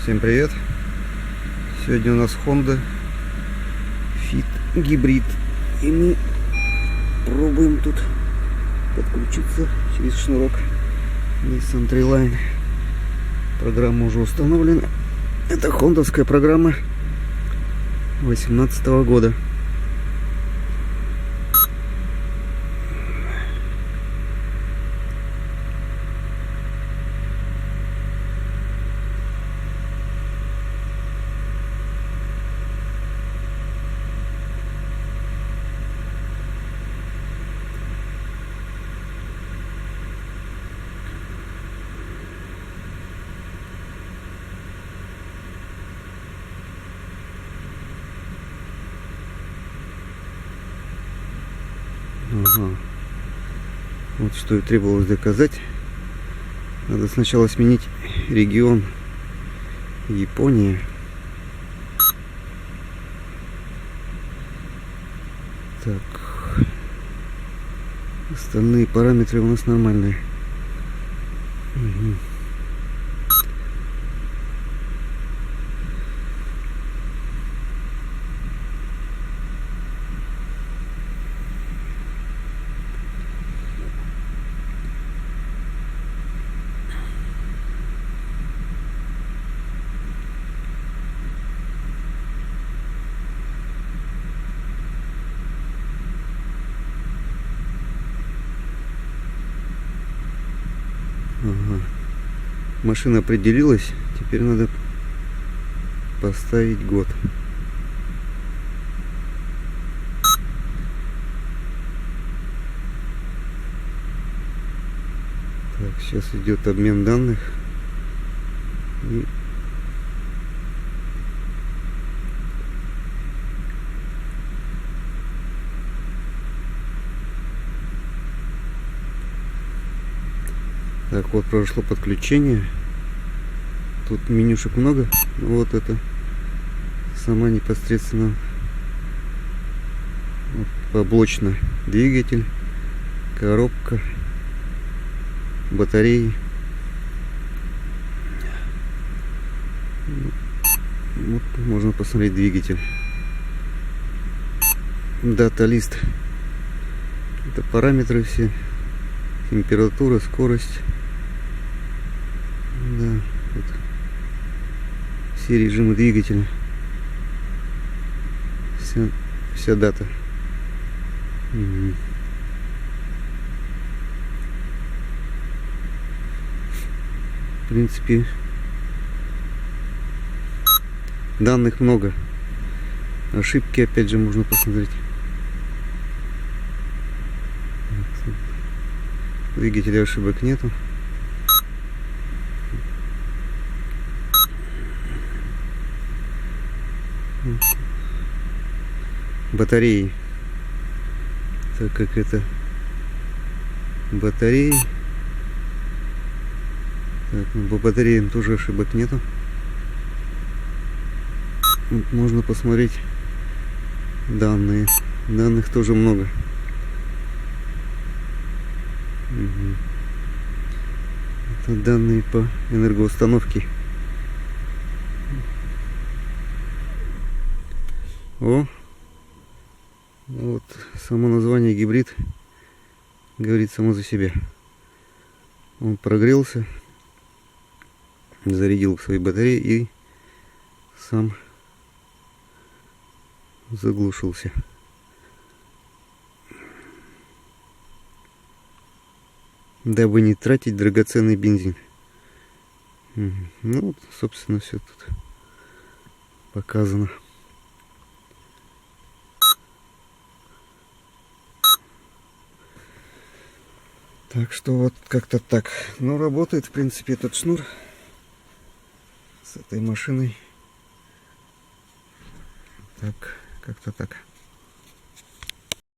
Всем привет! Сегодня у нас Honda Fit гибрид, и мы пробуем тут подключиться через шнурок Nissan Treeline. Программа уже установлена. Это хондовская программа 2018 года. Ага. Вот что и требовалось доказать. Надо сначала сменить регион Япония. Так. Остальные параметры у нас нормальные. Угу. Ага. Машина определилась, теперь надо поставить год. Так, сейчас идет обмен данных. И так, вот прошло подключение. Тут менюшек много. Вот это сама непосредственно вот, поблочно двигатель, коробка, батареи. Вот, можно посмотреть двигатель. Дата-лист. Это параметры все. Температура, скорость. Да, вот. Все режимы двигателя. Вся дата. Угу. В принципе, данных много. Ошибки опять же можно посмотреть. Двигателя ошибок нету. Батареи. Так как это батареи. Так, ну, по батареям тоже ошибок нету. Вот можно посмотреть данные. Данных тоже много. Угу. Это данные по энергоустановке. О, вот само название гибрид говорит само за себя. Он прогрелся, зарядил свои батареи и сам заглушился. Дабы не тратить драгоценный бензин. Ну вот, собственно, все тут показано. Так что вот как-то так. Ну, работает, в принципе, этот шнур с этой машиной. Так, как-то так.